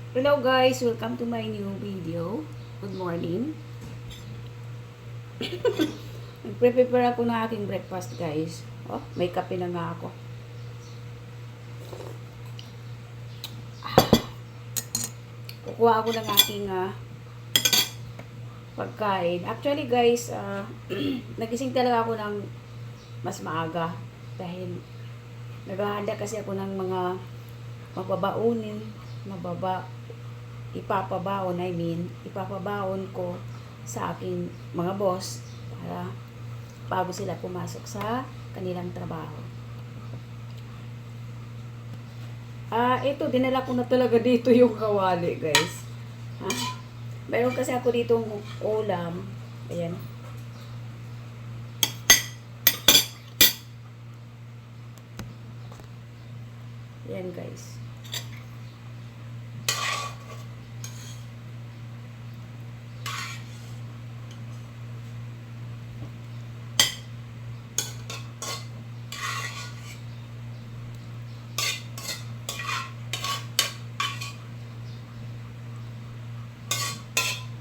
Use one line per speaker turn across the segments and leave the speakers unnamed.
Hello guys, welcome to my new video. Good morning. Nagpre-prepare ako ng aking breakfast guys. Oh, may kape na nga ako. Kukuha ako ng aking pagkain. Actually guys, nagising talaga ako ng mas maaga. Dahil naghahanda kasi ako ng mga mababaunin, ipapabaon ko sa aking mga boss para bago sila pumasok sa kanilang trabaho. Ito, dinala ko na talaga dito yung kawali, guys. Meron kasi ako ditong ulam. Ayan. Ayan, guys.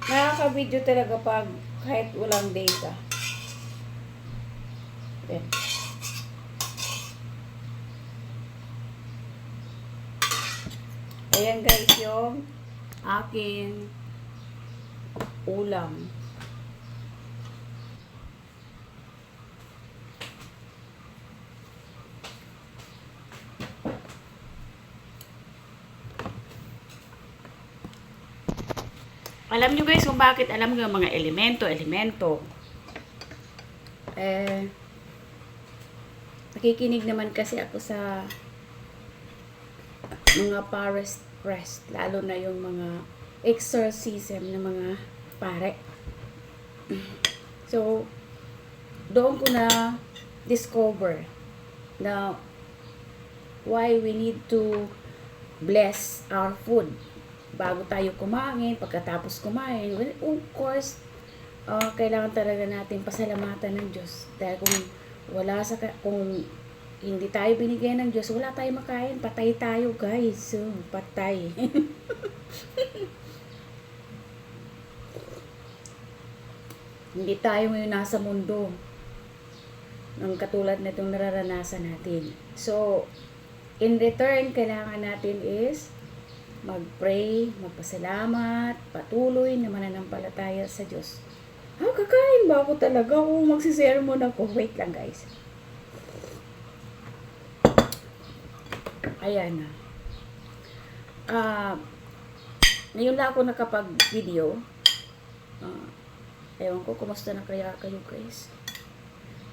Nakaka-video talaga pag kahit walang data. Ayan. Ayan guys yung aking ulam. Alam nyo guys kung bakit alam nyo yung mga elemento. Nakikinig naman kasi ako sa mga priest, lalo na yung mga exorcism ng mga pare. So, doon ko na discover na why we need to bless our food bago tayo kumain, pagkatapos kumain. Well, of course, kailangan talaga natin pasalamatan ng Diyos. Dahil kung hindi tayo binigyan ng Diyos, wala tayong makain. Patay tayo, guys. So, patay. Hindi tayo ngayon nasa mundo ng katulad na itong nararanasan natin. So, in return, kailangan natin is mag-pray, magpasalamat, patuloy na mananampalataya sa Diyos. Kakain ba ako talaga? O magsisermon ako? Wait lang guys. Ayan na. Ngayon lang ako nakapag-video. Ewan ko, kumusta na kaya kayo guys?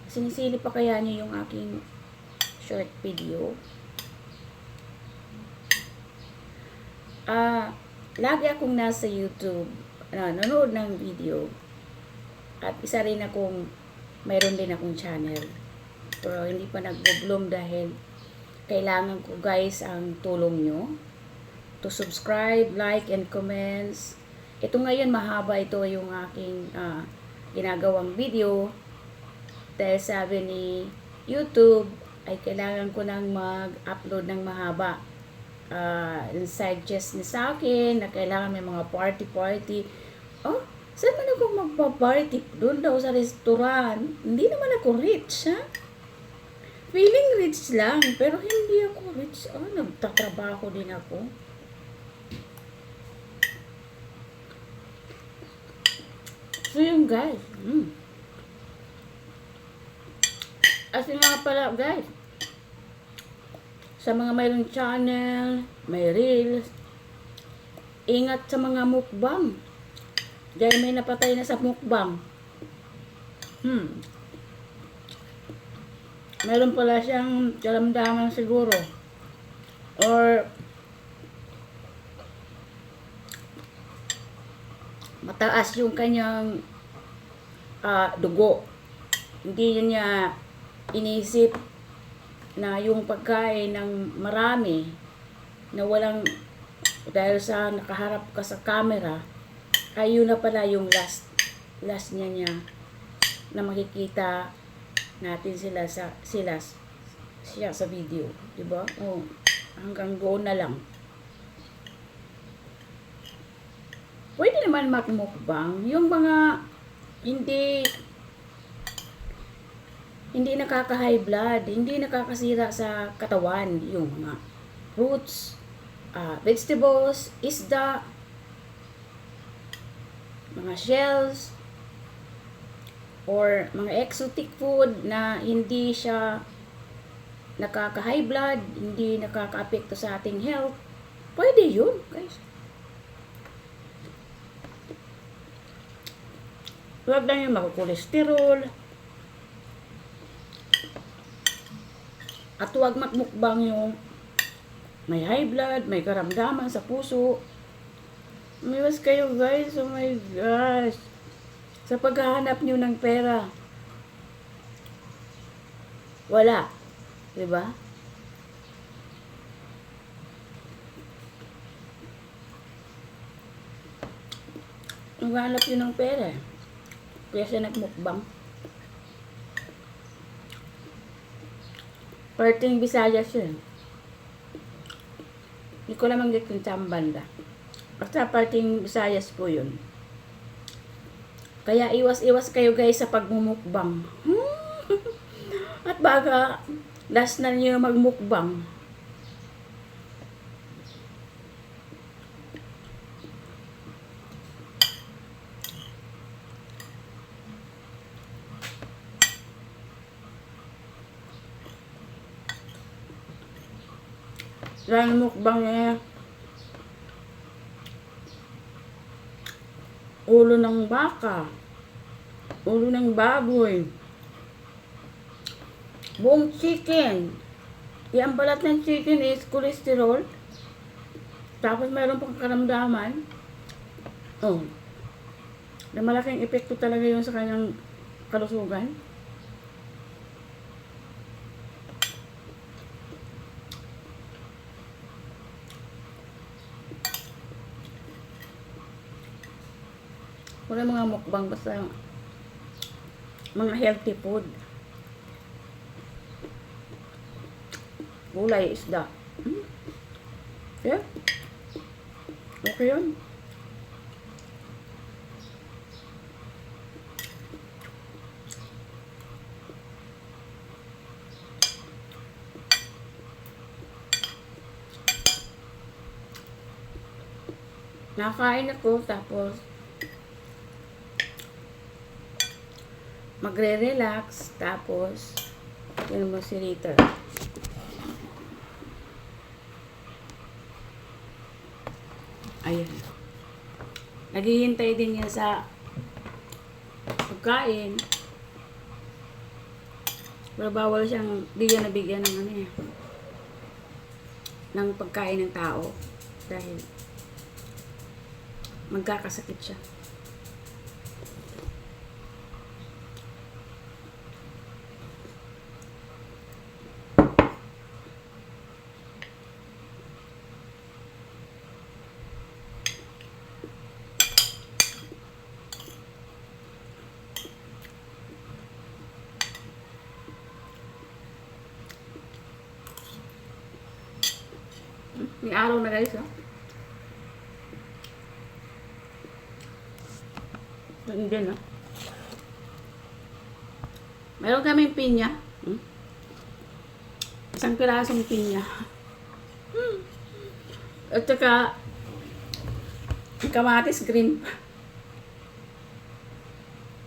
Sinisili pa kaya niyo yung aking short video? Lagi akong nasa YouTube, nanonood ng video. At isa rin mayroon din akong channel. Pero hindi pa nagbo-bloom dahil kailangan ko guys ang tulong nyo. To subscribe, like, and comments. Ito ngayon mahaba ito yung aking ginagawang video. Dahil sabi ni YouTube ay kailangan ko nang mag-upload ng mahaba. Suggest ni sa akin na kailangan may mga party. Saan man ako magpa-party? Doon daw sa restaurant. Hindi naman ako rich, ha? Feeling rich lang, pero hindi ako rich. Nagtatrabaho din ako. So yun guys. As in nga pala guys, sa mga mayroong channel, may reels, ingat sa mga mukbang. Dahil may napatay na sa mukbang. Meron pala siyang kalamdaman siguro. Or mataas yung kanyang dugo. Hindi niya inisip na yung pagkain ng marami na walang, dahil sa nakaharap ka sa camera, ay yun na pala yung last niya na makikita natin siya sa video, di ba? Hanggang doon na lang. pwede naman magmukbang. Yung mga hindi nakaka-high blood, hindi nakakasira sa katawan, yung mga fruits, vegetables, isda, mga shells, or mga exotic food na hindi siya nakaka-high blood, hindi nakaka-apekto sa ating health. Pwede yun, guys. Huwag lang yung mag-cholesterol. At huwag magmukbang yung may high blood, may karamdaman sa puso. Umiwas kayo, guys. Oh my gosh. Sa paghahanap nyo ng pera, wala. Diba? Naghanap yun ng pera. Kaya siya nagmukbang. Parting Visayas yun. Hindi ko lamang get kung saan banda. Basta parting Visayas po yun. Kaya iwas-iwas kayo guys sa pagmumukbang. At baga, last na niyo magmukbang. Dahil mukbang niya, ulo ng baka, ulo ng baboy, buong chicken. Yung balat ng chicken is cholesterol. Tapos mayroon pang karamdaman. Oh. Na malaking epekto talaga yun sa kanyang kalusugan. Wala mga mukbang, basta mga healthy food. Gulay, isda. Yeah. Okay yun. Nakain ako, tapos magre-relax, tapos yun mo si Rita. Ayun. Naghihintay din yan sa pagkain. Pero bawal siyang, di yan nabigyan ng ano eh, ng pagkain ng tao. Dahil magkakasakit siya. May araw na guys, oh. Doon din, oh. Meron kaming pinya. Isang pirasong pinya. At saka kamatis green.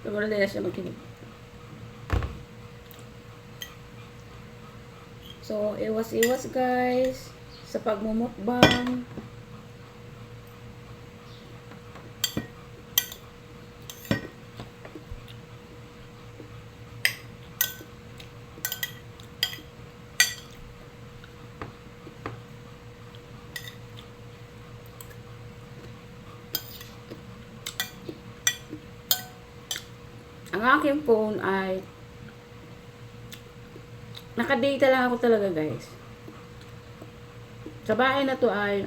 Siguro din siya magkinig. So, iwas-iwas guys sa pagmumukbang. Ang aking phone ay naka-data lang ako talaga guys. Sa bahay na to ay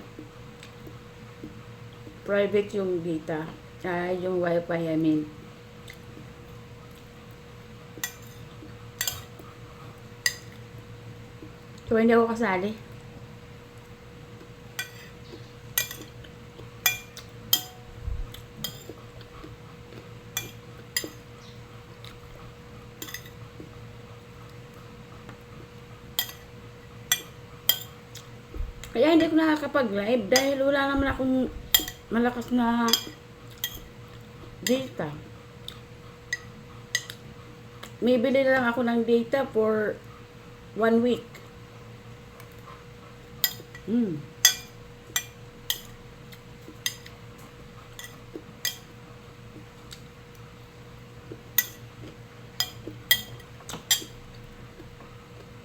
private yung data. Ay yung wifi, I mean. So hindi ako kasali. Kaya hindi ko nakakapag-live dahil wala naman akong malakas na data. May bili na lang ako ng data for 1 week.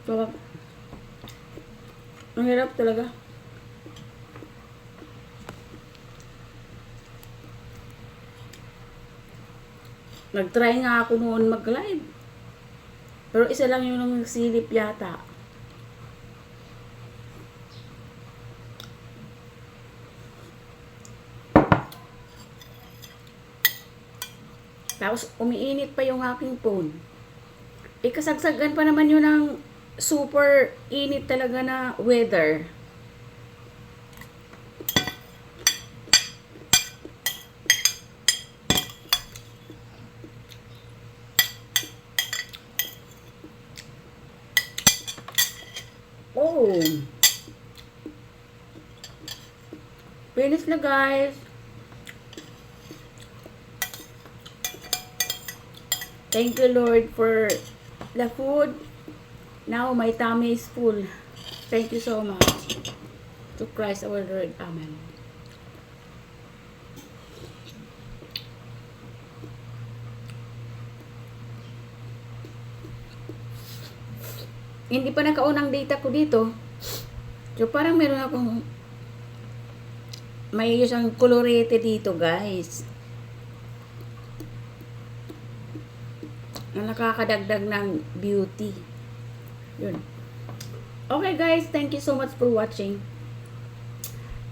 So, ang hirap talaga. Nag-try nga ako noon mag-live. Pero isa lang yung nagsilip yata. Tapos umiinit pa yung aking phone. Kasagsagan pa naman yun ng super init talaga na weather. Oh. Finish na guys. Thank you Lord for the food. Now my tummy is full. Thank you so much. To Christ our Lord. Amen. Hindi pa nakaunang data ko dito. So parang meron akong may isang kolorete dito guys. Na nakakadagdag ng beauty. Yun. Okay guys, thank you so much for watching.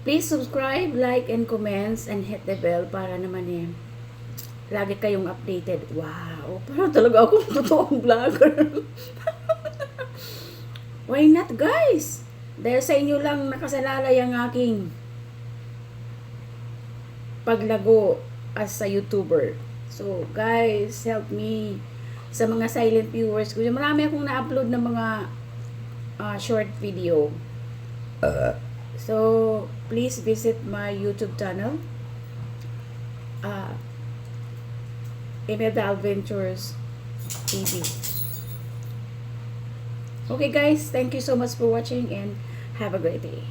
Please subscribe, like, and comments, and hit the bell para naman lagi kayong updated. Wow, parang talaga akong totoong vlogger. Why not guys? Dahil sa inyo lang nakasalalay ang aking paglago as a YouTuber. So guys, help me sa mga silent viewers ko. Marami akong na-upload ng mga short video. So please visit my YouTube channel. Imelda Adventures TV. Okay guys, thank you so much for watching and have a great day.